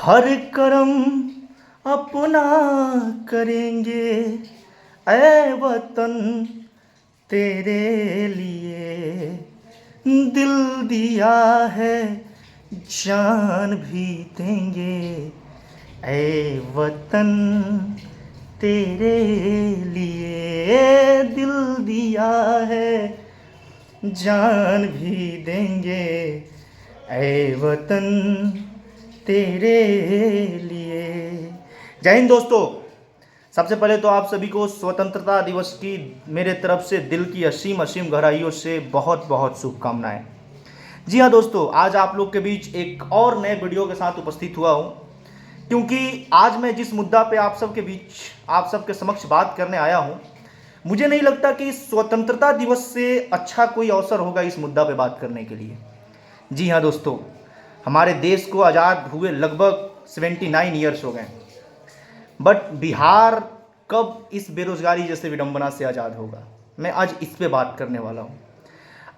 हर कर्म अपना करेंगे ऐ वतन तेरे लिए। दिल दिया है जान भी देंगे ऐ वतन तेरे लिए। दिल दिया है जान भी देंगे ऐ वतन तेरे लिए। जय हिंद दोस्तों। सबसे पहले तो आप सभी को स्वतंत्रता दिवस की मेरे तरफ से दिल की असीम असीम गहराइयों से बहुत बहुत शुभकामनाएं। जी हाँ दोस्तों, आज आप लोग के बीच एक और नए वीडियो के साथ उपस्थित हुआ हूँ, क्योंकि आज मैं जिस मुद्दा पे आप सबके बीच आप सबके समक्ष बात करने आया हूँ, मुझे नहीं लगता कि स्वतंत्रता दिवस से अच्छा कोई अवसर होगा इस मुद्दा पे बात करने के लिए। जी हाँ दोस्तों, हमारे देश को आज़ाद हुए लगभग 79 ईयर्स हो गए, बट बिहार कब इस बेरोजगारी जैसे विडंबना से आज़ाद होगा, मैं आज इस पे बात करने वाला हूँ।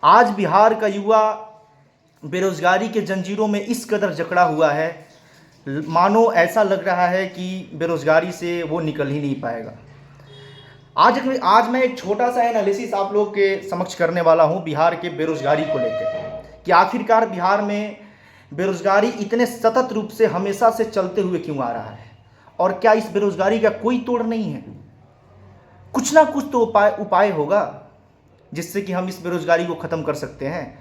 आज बिहार का युवा बेरोजगारी के जंजीरों में इस कदर जकड़ा हुआ है, मानो ऐसा लग रहा है कि बेरोजगारी से वो निकल ही नहीं पाएगा। आज मैं एक छोटा सा एनालिसिस आप लोग के समक्ष करने वाला हूँ बिहार के बेरोजगारी को लेकर, कि आखिरकार बिहार में बेरोजगारी इतने सतत रूप से हमेशा से चलते हुए क्यों आ रहा है, और क्या इस बेरोजगारी का कोई तोड़ नहीं है। कुछ ना कुछ तो उपाय होगा जिससे कि हम इस बेरोजगारी को ख़त्म कर सकते हैं।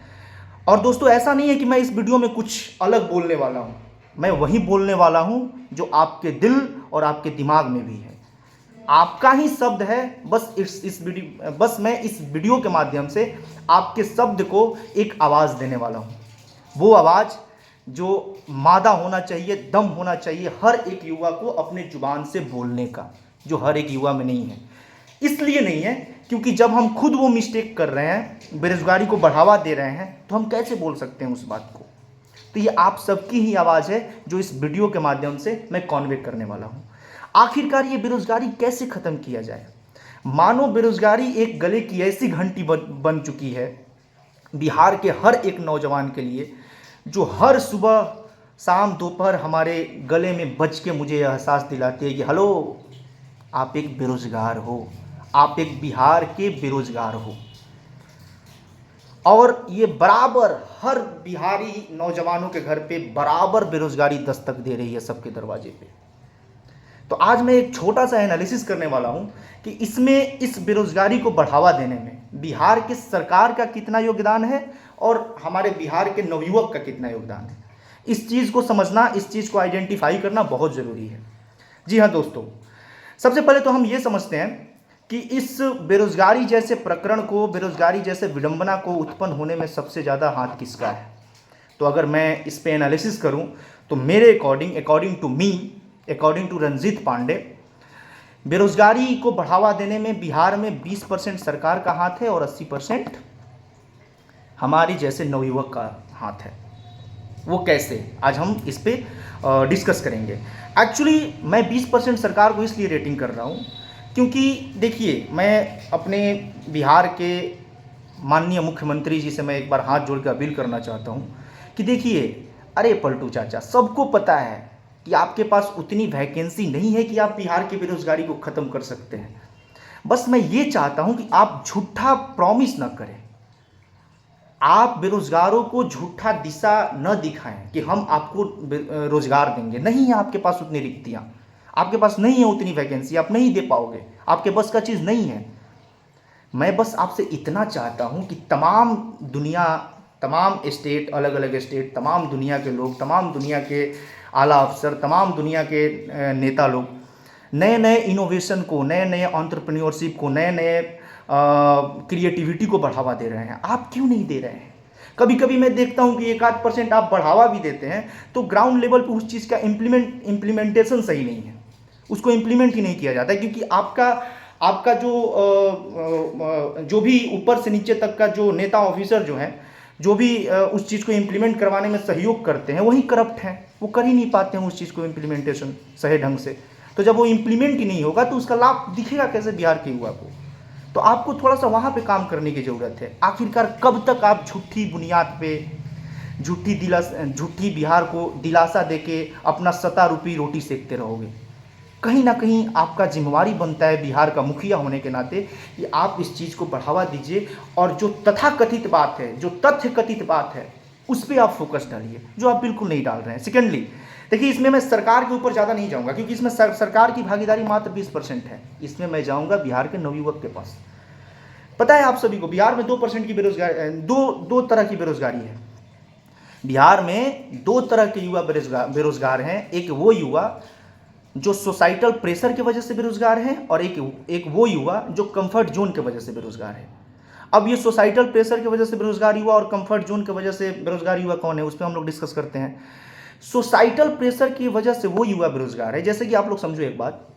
और दोस्तों, ऐसा नहीं है कि मैं इस वीडियो में कुछ अलग बोलने वाला हूँ, मैं वही बोलने वाला हूँ जो आपके दिल और आपके दिमाग में भी है। आपका ही शब्द है, बस मैं इस वीडियो के माध्यम से आपके शब्द को एक आवाज़ देने वाला हूँ। वो आवाज़ जो मादा होना चाहिए, दम होना चाहिए हर एक युवा को अपने जुबान से बोलने का, जो हर एक युवा में नहीं है। इसलिए नहीं है क्योंकि जब हम खुद वो मिस्टेक कर रहे हैं, बेरोजगारी को बढ़ावा दे रहे हैं, तो हम कैसे बोल सकते हैं उस बात को। तो ये आप सबकी ही आवाज़ है जो इस वीडियो के माध्यम से मैं कॉन्वे करने वाला हूँ। आखिरकार ये बेरोजगारी कैसे ख़त्म किया जाए। मानो बेरोजगारी एक गले की ऐसी घंटी बन चुकी है बिहार के हर एक नौजवान के लिए, जो हर सुबह शाम दोपहर हमारे गले में बज के मुझे यह एहसास दिलाती है कि हेलो, आप एक बेरोजगार हो, आप एक बिहार के बेरोजगार हो। और ये बराबर हर बिहारी नौजवानों के घर पे बराबर बेरोजगारी दस्तक दे रही है, सबके दरवाजे पे। तो आज मैं एक छोटा सा एनालिसिस करने वाला हूं कि इसमें इस बेरोजगारी को बढ़ावा देने में बिहार की सरकार का कितना योगदान है और हमारे बिहार के नवयुवक का कितना योगदान है। इस चीज़ को समझना, इस चीज़ को आइडेंटिफाई करना बहुत ज़रूरी है। जी हाँ दोस्तों, सबसे पहले तो हम ये समझते हैं कि इस बेरोजगारी जैसे प्रकरण को, बेरोजगारी जैसे विडंबना को उत्पन्न होने में सबसे ज़्यादा हाथ किसका है। तो अगर मैं इस पे एनालिसिस करूं तो मेरे अकॉर्डिंग टू रंजीत पांडे, बेरोजगारी को बढ़ावा देने में बिहार में 20% सरकार का हाथ है और 80% हमारी जैसे नवयुवक का हाथ है। वो कैसे, आज हम इस पे डिस्कस करेंगे। एक्चुअली मैं 20% सरकार को इसलिए रेटिंग कर रहा हूँ क्योंकि देखिए, मैं अपने बिहार के माननीय मुख्यमंत्री जी से मैं एक बार हाथ जोड़ कर अपील करना चाहता हूँ कि देखिए, अरे पलटू चाचा, सबको पता है कि आपके पास उतनी वैकेंसी नहीं है कि आप बिहार की बेरोजगारी को ख़त्म कर सकते हैं। बस मैं ये चाहता हूँ कि आप झूठा प्रॉमिस न करें, आप बेरोजगारों को झूठा दिशा न दिखाएं कि हम आपको रोजगार देंगे। नहीं है आपके पास उतनी रिक्तियाँ, आपके पास नहीं है उतनी वैकेंसी, आप नहीं दे पाओगे, आपके बस का चीज़ नहीं है। मैं बस आपसे इतना चाहता हूं कि तमाम दुनिया, तमाम स्टेट, अलग अलग स्टेट, तमाम दुनिया के लोग, तमाम दुनिया के आला अफसर, तमाम दुनिया के नेता लोग नए नए इनोवेशन को, नए नए एंटरप्रेन्योरशिप को, नए नए क्रिएटिविटी को बढ़ावा दे रहे हैं। आप क्यों नहीं दे रहे हैं। कभी कभी मैं देखता हूं कि 1-8% आप बढ़ावा भी देते हैं तो ग्राउंड लेवल पर उस चीज़ का इम्प्लीमेंटेशन सही नहीं है, उसको इम्प्लीमेंट ही नहीं किया जाता है। क्योंकि आपका जो भी ऊपर से नीचे तक का जो नेता ऑफिसर जो हैं, जो भी उस चीज़ को इम्प्लीमेंट करवाने में सहयोग करते हैं, वही करप्ट हैं, वो कर ही नहीं पाते हैं उस चीज़ को इम्प्लीमेंटेशन सही ढंग से। तो जब वो इम्प्लीमेंट ही नहीं होगा तो उसका लाभ दिखेगा कैसे बिहार के युवा को। तो आपको थोड़ा सा वहाँ पे काम करने की ज़रूरत है। आखिरकार कब तक आप झूठी बुनियाद पे झूठी बिहार को दिलासा देके अपना सत्ता-रूपी रोटी सेकते रहोगे। कहीं ना कहीं आपका जिम्मेवारी बनता है बिहार का मुखिया होने के नाते कि आप इस चीज़ को बढ़ावा दीजिए और जो तथाकथित बात है, जो तथ्य कथित बात है, उस पर आप फोकस डालिए, जो आप बिल्कुल नहीं डाल रहे हैं। सेकेंडली, देखिए इसमें मैं सरकार के ऊपर ज़्यादा नहीं जाऊँगा क्योंकि इसमें सरकार की भागीदारी मात्र 20% है। इसमें मैं जाऊँगा बिहार के नवयुवक के पास। पता है आप सभी को बिहार में 2% की बेरोजगारी, दो तरह की बेरोजगारी है। बिहार में 2 तरह के युवा बेरोजगार हैं। एक वो युवा जो सोसाइटल प्रेशर की वजह से बेरोजगार है और एक वो युवा जो कंफर्ट जोन की वजह से बेरोजगार है। अब ये सोसाइटल प्रेशर की वजह से बेरोजगार युवा और कंफर्ट जोन की वजह से बेरोजगार युवा कौन है, उस पर हम लोग डिस्कस करते हैं। सोसाइटल प्रेशर की वजह से वो युवा बेरोजगार है। जैसे कि आप लोग समझो एक बात,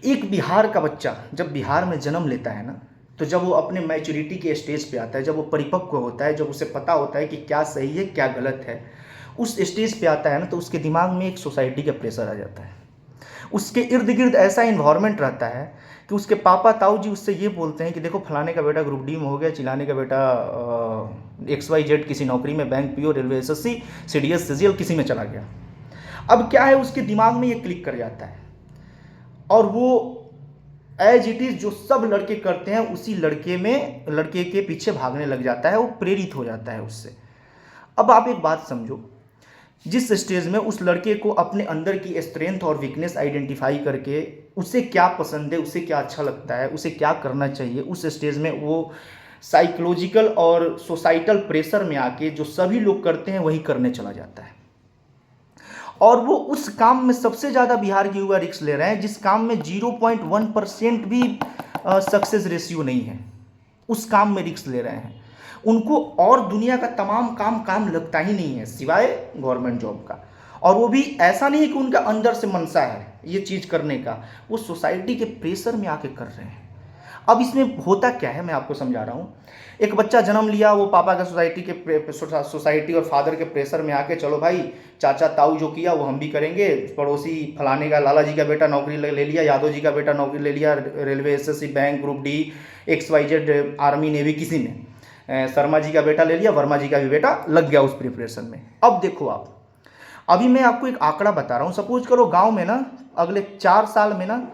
एक बिहार का बच्चा जब बिहार में जन्म लेता है ना, तो जब वो अपने मैच्योरिटी के स्टेज पे आता है, जब वो परिपक्व होता है, जब उसे पता होता है कि क्या सही है क्या गलत है, उस स्टेज पे आता है ना, तो उसके दिमाग में एक सोसाइटी का प्रेशर आ जाता है। उसके इर्द गिर्द ऐसा इन्वायरमेंट रहता है कि उसके पापा ताऊ जी उससे ये बोलते हैं कि देखो फलाने का बेटा ग्रुप डी में हो गया, चिलाने का बेटा XYZ किसी नौकरी में, bank PO, railway SSC, CDS CGL किसी में चला गया। अब क्या है, उसके दिमाग में ये क्लिक कर जाता है और वो एज इट इज़ जो सब लड़के करते हैं उसी लड़के के पीछे भागने लग जाता है, वो प्रेरित हो जाता है उससे। अब आप एक बात समझो, जिस स्टेज में उस लड़के को अपने अंदर की स्ट्रेंथ और वीकनेस आइडेंटिफाई करके उसे क्या पसंद है, उसे क्या अच्छा लगता है, उसे क्या करना चाहिए, उस स्टेज में वो साइकोलॉजिकल और सोसाइटल प्रेशर में आके जो सभी लोग करते हैं वही करने चला जाता है। और वो उस काम में सबसे ज़्यादा बिहार के युवा रिस्क ले रहे हैं जिस काम में 0.1% भी सक्सेस रेशियो नहीं है, उस काम में रिस्क ले रहे हैं। उनको और दुनिया का तमाम काम लगता ही नहीं है सिवाय गवर्नमेंट जॉब का। और वो भी ऐसा नहीं है कि उनका अंदर से मनसा है ये चीज़ करने का, वो सोसाइटी के प्रेशर में आके कर रहे हैं। अब इसमें होता क्या है मैं आपको समझा रहा हूँ। एक बच्चा जन्म लिया, वो पापा का सोसाइटी और फादर के प्रेशर में आके, चलो भाई चाचा ताऊ जो किया वो हम भी करेंगे, पड़ोसी फलाने का लाला जी का बेटा नौकरी ले लिया, यादव जी का बेटा नौकरी ले लिया, railway SSC, bank, group D, XYZ, army, navy किसी में, शर्मा जी का बेटा ले लिया, वर्मा जी का भी बेटा लग गया उस प्रिपरेशन में। अब देखो आप, अभी मैं आपको एक आंकड़ा बता रहा हूँ। सपोज करो गांव में ना अगले 4 साल में ना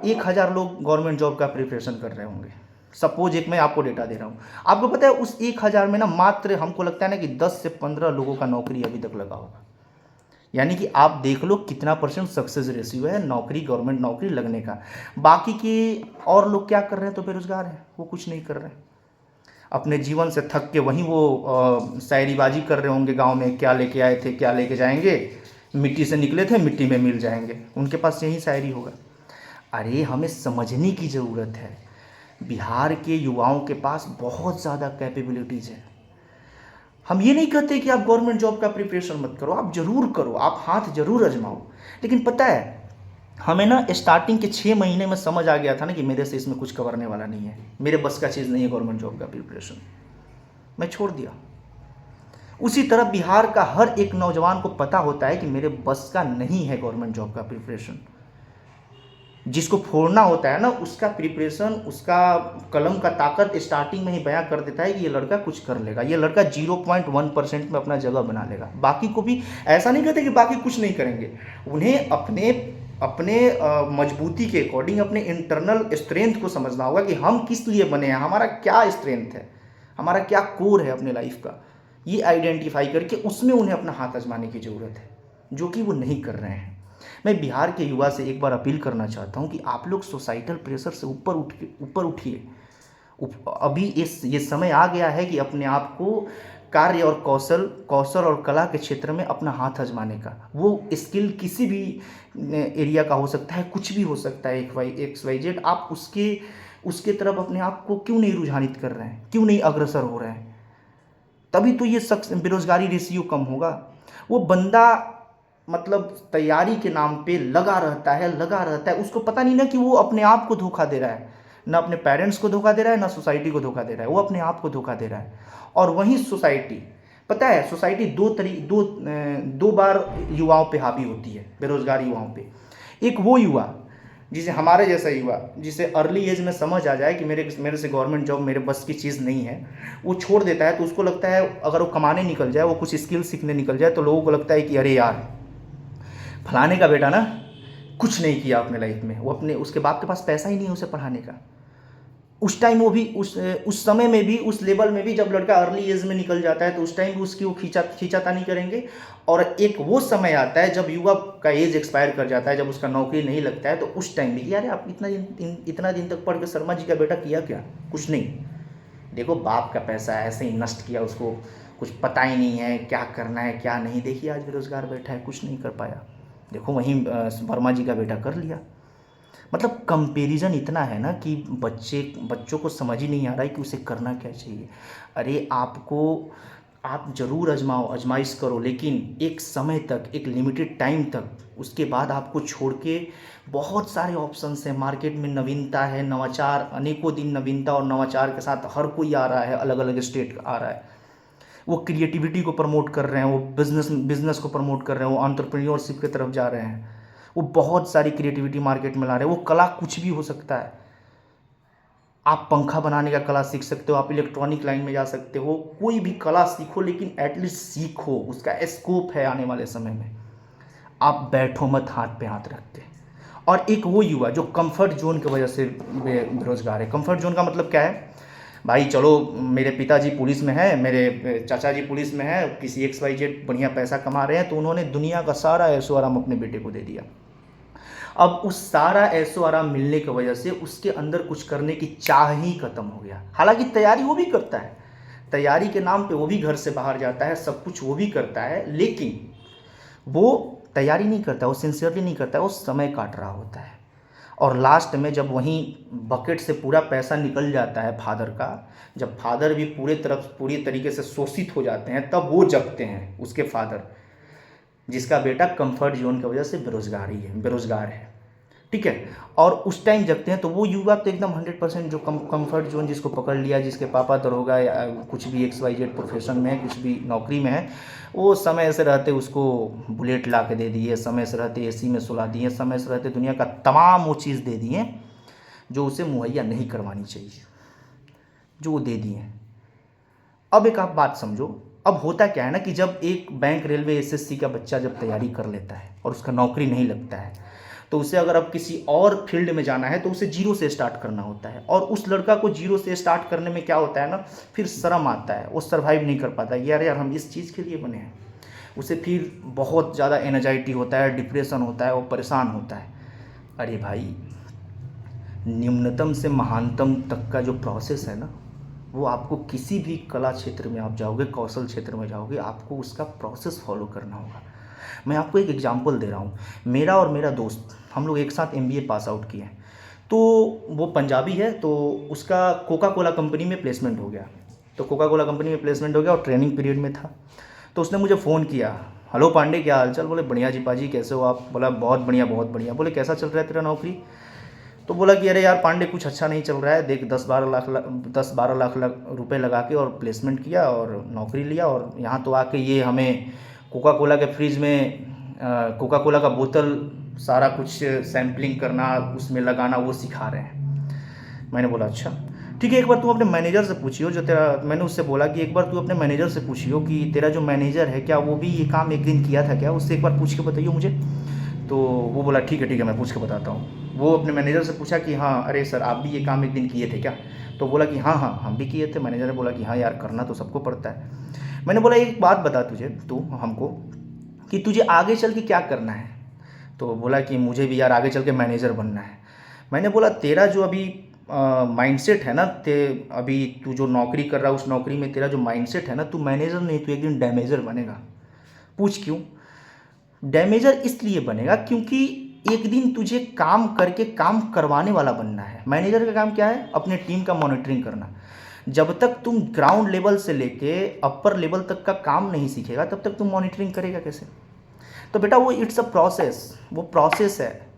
1000 लोग गवर्नमेंट जॉब का प्रिपरेशन कर रहे होंगे। सपोज एक मैं आपको डेटा दे रहा हूँ। आपको पता है उस 1000 में ना मात्र हमको लगता है ना कि 10 से 15 लोगों का नौकरी अभी तक लगा होगा। यानी कि आप देख लो कितना % सक्सेस रेशियो है नौकरी, गवर्नमेंट नौकरी लगने का। बाकी के और लोग क्या कर रहे हैं, तो बेरोजगार हैं, वो कुछ नहीं कर रहे हैं। अपने जीवन से थक के वहीं वो शायरीबाजी कर रहे होंगे गांव में, क्या लेके आए थे क्या लेके जाएंगे, मिट्टी से निकले थे मिट्टी में मिल जाएंगे, उनके पास यही शायरी होगा। अरे हमें समझने की ज़रूरत है, बिहार के युवाओं के पास बहुत ज़्यादा कैपेबिलिटीज़ है। हम ये नहीं कहते कि आप गवर्नमेंट जॉब का प्रिपरेशन मत करो, आप ज़रूर करो, आप हाथ ज़रूर आजमाओ। लेकिन पता है हमें ना स्टार्टिंग के 6 महीने में समझ आ गया था ना कि मेरे से इसमें कुछ कवरने वाला नहीं है, मेरे बस का चीज़ नहीं है गवर्नमेंट जॉब का प्रिपरेशन, मैं छोड़ दिया। उसी तरह बिहार का हर एक नौजवान को पता होता है कि मेरे बस का नहीं है गवर्नमेंट जॉब का प्रिपरेशन। जिसको फोड़ना होता है ना उसका प्रिपरेशन, उसका कलम का ताकत स्टार्टिंग में ही बयां कर देता है कि ये लड़का कुछ कर लेगा, ये लड़का 0.1% में अपना जगह बना लेगा। बाकी को भी ऐसा नहीं कहते कि बाकी कुछ नहीं करेंगे, उन्हें अपने मजबूती के अकॉर्डिंग अपने इंटरनल स्ट्रेंथ को समझना होगा कि हम किस लिए बने हैं, हमारा क्या स्ट्रेंथ है, हमारा क्या कोर है अपने लाइफ का, ये आइडेंटिफाई करके उसमें उन्हें अपना हाथ आजमाने की ज़रूरत है, जो कि वो नहीं कर रहे हैं। मैं बिहार के युवा से एक बार अपील करना चाहता हूं कि आप लोग सोसाइटल प्रेशर से ऊपर उठिए। अभी ये समय आ गया है कि अपने आप को कार्य और कौशल और कला के क्षेत्र में अपना हाथ आजमाने का। वो स्किल किसी भी एरिया का हो सकता है, कुछ भी हो सकता है, XYZ। आप उसके तरफ अपने आप को क्यों नहीं रुझानित कर रहे हैं, क्यों नहीं अग्रसर हो रहे हैं? तभी तो ये बेरोजगारी रेशियो कम होगा। वो बंदा मतलब तैयारी के नाम पे लगा रहता है, उसको पता नहीं ना कि वो अपने आप को धोखा दे रहा है, ना अपने पेरेंट्स को धोखा दे रहा है, ना सोसाइटी को धोखा दे रहा है, वो अपने आप को धोखा दे रहा है। और वहीं सोसाइटी, पता है सोसाइटी दो बार युवाओं पे हावी होती है, बेरोजगार युवाओं पे। एक वो युवा जिसे हमारे जैसा युवा, जिसे अर्ली एज में समझ आ जाए कि मेरे से गवर्नमेंट जॉब मेरे बस की चीज़ नहीं है, वो छोड़ देता है। तो उसको लगता है अगर वो कमाने निकल जाए, वो कुछ स्किल सीखने निकल जाए, तो लोगों को लगता है कि अरे यार फलाने का बेटा ना कुछ नहीं किया अपने लाइफ में, वो अपने उसके बाप के पास पैसा ही नहीं है उसे पढ़ाने का। उस टाइम वो भी उस समय में भी, उस लेवल में भी, जब लड़का अर्ली एज में निकल जाता है तो उस टाइम भी उसकी वो खींचातानी करेंगे। और एक वो समय आता है जब युवा का एज एक्सपायर कर जाता है, जब उसका नौकरी नहीं लगता है, तो उस टाइम भी यार आप इतना दिन तक पढ़ के शर्मा जी का बेटा किया क्या? कुछ नहीं। देखो बाप का पैसा ऐसे ही नष्ट किया, उसको कुछ पता ही नहीं है क्या करना है क्या नहीं। देखिए आज बेरोजगार बैठा है, कुछ नहीं कर पाया। देखो वहीं वर्मा जी का बेटा कर लिया। मतलब कंपैरिजन इतना है ना कि बच्चों को समझ ही नहीं आ रहा है कि उसे करना क्या चाहिए। अरे आप ज़रूर आजमाइश करो, लेकिन एक समय तक, एक लिमिटेड टाइम तक। उसके बाद आपको छोड़ के बहुत सारे ऑप्शंस हैं मार्केट में। नवीनता है, नवाचार, अनेकों दिन नवीनता और नवाचार के साथ हर कोई आ रहा है, अलग अलग स्टेट आ रहा है। वो क्रिएटिविटी को प्रमोट कर रहे हैं, वो बिजनेस को प्रमोट कर रहे हैं, वो एंटरप्रेन्योरशिप की तरफ जा रहे हैं। वो बहुत सारी क्रिएटिविटी मार्केट में ला रहे हैं। वो कला कुछ भी हो सकता है। आप पंखा बनाने का कला सीख सकते हो, आप इलेक्ट्रॉनिक लाइन में जा सकते हो, कोई भी कला सीखो, लेकिन एटलीस्ट सीखो, उसका स्कोप है आने वाले समय में। आप बैठो मत हाथ पे हाथ रख के। और एक वो युवा जो कंफर्ट जोन की वजह से बेरोजगार है। कंफर्ट जोन का मतलब क्या है? भाई चलो मेरे पिताजी पुलिस में है, मेरे चाचा जी पुलिस में है, किसी XYZ बढ़िया पैसा कमा रहे हैं, तो उन्होंने दुनिया का सारा ऐशो आराम अपने बेटे को दे दिया। अब उस सारा ऐशो आराम मिलने की वजह से उसके अंदर कुछ करने की चाह ही खत्म हो गया। हालांकि तैयारी वो भी करता है, तैयारी के नाम पे वो भी घर से बाहर जाता है, सब कुछ वो भी करता है, लेकिन वो तैयारी नहीं करता, वो सिंसियरली नहीं करता है, वो समय काट रहा होता है। और लास्ट में जब वहीं बकेट से पूरा पैसा निकल जाता है फादर का, जब फादर भी पूरी तरीके से शोषित हो जाते हैं, तब वो जगते हैं उसके फादर, जिसका बेटा कंफर्ट जोन की वजह से बेरोजगार है। ठीक है। और उस टाइम जगते हैं तो वो युवा तो एकदम 100% जो कंफर्ट जोन जिसको पकड़ लिया, जिसके पापा दरोगा या कुछ भी XYZ प्रोफेशन में है, कुछ भी नौकरी में है, वो समय से रहते उसको बुलेट ला के दे दिए, समय से रहते AC में सुला दिए, समय से रहते दुनिया का तमाम वो चीज़ दे दिए जो उसे मुहैया नहीं करवानी चाहिए, जो वो दे दिए। अब एक आप बात समझो, अब होता क्या है ना कि जब एक बैंक, रेलवे, SSC का बच्चा जब तैयारी कर लेता है और उसका नौकरी नहीं लगता है, तो उसे अगर अब किसी और फील्ड में जाना है तो उसे जीरो से स्टार्ट करना होता है। और उस लड़का को जीरो से स्टार्ट करने में क्या होता है ना, फिर शर्म आता है, वो सर्वाइव नहीं कर पाता, यार हम इस चीज़ के लिए बने हैं। उसे फिर बहुत ज़्यादा एनजाइटी होता है, डिप्रेशन होता है, वो परेशान होता है। अरे भाई, न्यूनतम से महानतम तक का जो प्रोसेस है ना, वो आपको किसी भी कला क्षेत्र में आप जाओगे, कौशल क्षेत्र में जाओगे, आपको उसका प्रोसेस फॉलो करना होगा। मैं आपको एक एग्जांपल दे रहा हूँ। मेरा और मेरा दोस्त, हम लोग एक साथ MBA पास आउट किए हैं। तो वो पंजाबी है, तो उसका कोका कोला कंपनी में प्लेसमेंट हो गया। तो कोका कोला कंपनी में प्लेसमेंट हो गया और ट्रेनिंग पीरियड में था। तो उसने मुझे फ़ोन किया, हेलो पांडे क्या हाल चाल? बोले बढ़िया जी पाजी, कैसे हो आप? बोला बहुत बढ़िया बहुत बढ़िया। बोले कैसा चल रहा है तेरा नौकरी? तो बोला कि अरे यार पांडे कुछ अच्छा नहीं चल रहा है, देख 10-12 लाख रुपए लगा के और प्लेसमेंट किया और नौकरी लिया, और यहाँ तो आके ये हमें कोका कोला के फ्रिज में कोका कोला का बोतल सारा कुछ सैम्पलिंग करना, उसमें लगाना, वो सिखा रहे हैं। मैंने बोला अच्छा ठीक है, एक बार तू अपने मैनेजर से पूछियो जो तेरा, मैंने उससे बोला कि एक बार तू अपने मैनेजर से पूछियो कि तेरा जो मैनेजर है क्या वो भी ये काम एक दिन किया था क्या, उससे एक बार पूछ के बताइए मुझे। तो वो बोला ठीक है मैं पूछ के बताता हूँ। वो अपने मैनेजर से पूछा कि हाँ अरे सर आप भी ये काम एक दिन किए थे क्या? तो बोला कि हाँ हम भी किए थे। मैनेजर ने बोला कि हाँ यार करना तो सबको पड़ता है। मैंने बोला एक बात बता तू हमको कि तुझे आगे चल के क्या करना है? तो बोला कि मुझे भी यार आगे चल के मैनेजर बनना है। मैंने बोला तेरा जो अभी माइंडसेट है ना, अभी तू जो नौकरी कर रहा है उस नौकरी में तेरा जो माइंडसेट है ना, तू मैनेजर नहीं, तू एक दिन डैमेजर बनेगा। पूछ क्यों? डैमेजर इसलिए बनेगा क्योंकि एक दिन तुझे काम करके काम करवाने वाला बनना है। मैनेजर का काम क्या है? अपने टीम का मॉनिटरिंग करना। जब तक तुम ग्राउंड लेवल से लेके अपर लेवल तक का काम नहीं सीखेगा तब तक तुम मॉनिटरिंग करेगा कैसे? तो बेटा वो इट्स अ प्रोसेस, वो प्रोसेस है।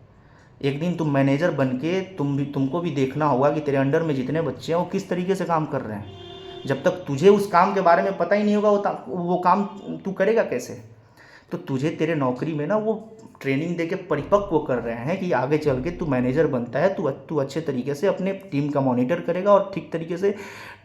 एक दिन तुम मैनेजर बन के तुमको भी देखना होगा कि तेरे अंडर में जितने बच्चे हैं वो किस तरीके से काम कर रहे हैं। जब तक तुझे उस काम के बारे में पता ही नहीं होगा वो काम तू करेगा कैसे? तो तुझे तेरे नौकरी में ना वो ट्रेनिंग देके परिपक्व कर रहे हैं कि आगे चल के तू मैनेजर बनता है, तू अच्छे तरीके से अपने टीम का मॉनिटर करेगा और ठीक तरीके से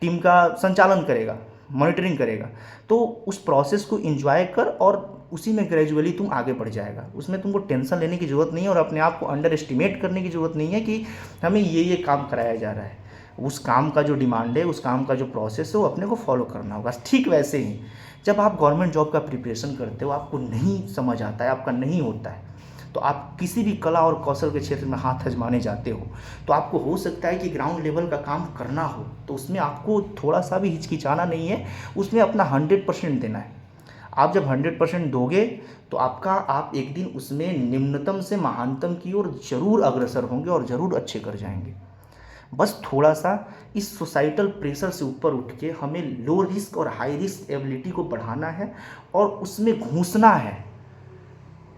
टीम का संचालन करेगा, मॉनिटरिंग करेगा। तो उस प्रोसेस को एंजॉय कर और उसी में ग्रेजुअली तुम आगे बढ़ जाएगा। उसमें तुमको टेंशन लेने की ज़रूरत नहीं है और अपने आप को अंडर एस्टिमेट करने की ज़रूरत नहीं है कि हमें ये काम कराया जा रहा है। उस काम का जो डिमांड है, उस काम का जो प्रोसेस है, वो अपने को फॉलो करना होगा। ठीक वैसे ही जब आप गवर्नमेंट जॉब का प्रिपरेशन करते हो, आपको नहीं समझ आता है, आपका नहीं होता है, तो आप किसी भी कला और कौशल के क्षेत्र में हाथ आजमाने जाते हो, तो आपको हो सकता है कि ग्राउंड लेवल का काम करना हो, तो उसमें आपको थोड़ा सा भी हिचकिचाना नहीं है, उसमें अपना 100% देना है। आप जब 100% दोगे तो आप एक दिन उसमें निम्नतम से महानतम की ओर जरूर अग्रसर होंगे और ज़रूर अच्छे कर जाएंगे। बस थोड़ा सा इस सोसाइटल प्रेशर से ऊपर उठ के हमें लो रिस्क और हाई रिस्क एबिलिटी को बढ़ाना है और उसमें घुसना है,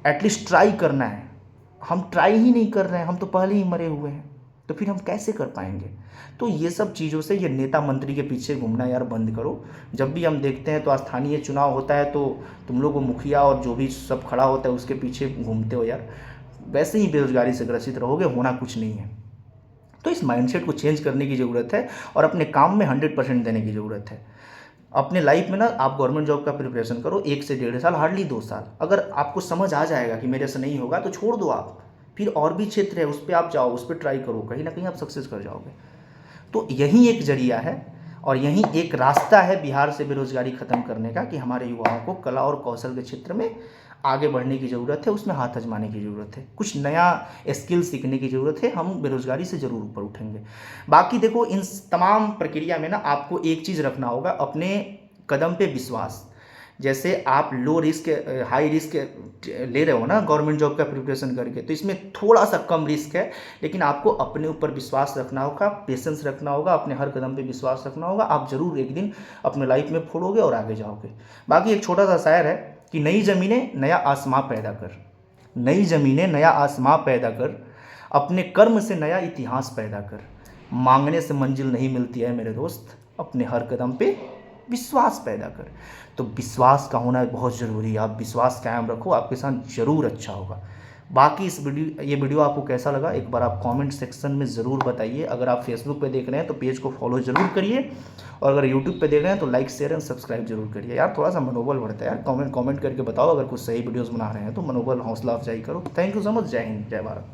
एटलीस्ट ट्राई करना है। हम ट्राई ही नहीं कर रहे हैं, हम तो पहले ही मरे हुए हैं, तो फिर हम कैसे कर पाएंगे? तो ये सब चीज़ों से ये नेता मंत्री के पीछे घूमना यार बंद करो। जब भी हम देखते हैं तो स्थानीय चुनाव होता है तो तुम लोग वो मुखिया और जो भी सब खड़ा होता है उसके पीछे घूमते हो यार, वैसे ही बेरोजगारी से ग्रसित रहोगे, होना कुछ नहीं है। तो इस माइंडसेट को चेंज करने की ज़रूरत है और अपने काम में 100% देने की ज़रूरत है। अपने लाइफ में ना आप गवर्नमेंट जॉब का प्रिपरेशन करो 1 से 1.5 साल, हार्डली 2 साल। अगर आपको समझ आ जाएगा कि मेरे से नहीं होगा तो छोड़ दो आप, फिर और भी क्षेत्र है उस पर आप जाओ, उस पर ट्राई करो, कहीं ना कहीं आप सक्सेस कर जाओगे। तो यही एक जरिया है और यही एक रास्ता है बिहार से बेरोजगारी खत्म करने का कि हमारे युवाओं को कला और कौशल के क्षेत्र में आगे बढ़ने की ज़रूरत है, उसमें हाथ आजमाने की ज़रूरत है, कुछ नया स्किल सीखने की ज़रूरत है। हम बेरोजगारी से ज़रूर ऊपर उठेंगे। बाकी देखो, इन तमाम प्रक्रिया में ना आपको एक चीज़ रखना होगा, अपने कदम पे विश्वास। जैसे आप लो रिस्क हाई रिस्क ले रहे हो ना गवर्नमेंट जॉब का प्रिपरेशन करके, तो इसमें थोड़ा सा कम रिस्क है, लेकिन आपको अपने ऊपर विश्वास रखना होगा, पेशेंस रखना होगा, अपने हर कदम पे विश्वास रखना होगा। आप ज़रूर एक दिन अपने लाइफ में फोड़ोगे और आगे जाओगे। बाकी एक छोटा सा शायर है कि नई ज़मीनें नया आसमां पैदा कर, नई ज़मीनें नया आसमां पैदा कर, अपने कर्म से नया इतिहास पैदा कर। मांगने से मंजिल नहीं मिलती है मेरे दोस्त, अपने हर कदम पे विश्वास पैदा कर। तो विश्वास का होना बहुत ज़रूरी है। आप विश्वास कायम रखो, आपके साथ ज़रूर अच्छा होगा। बाकी ये वीडियो आपको कैसा लगा एक बार आप कमेंट सेक्शन में ज़रूर बताइए। अगर आप फेसबुक पे देख रहे हैं तो पेज को फॉलो ज़रूर करिए, और अगर यूट्यूब पे देख रहे हैं तो लाइक शेयर एंड सब्सक्राइब जरूर करिए। यार थोड़ा सा मनोबल बढ़ता है यार, कमेंट करके बताओ अगर कुछ सही वीडियोज़ बना रहे हैं तो मनोबल हौसला अफजाई करो। Thank you so much. जय हिंद, जय भारत।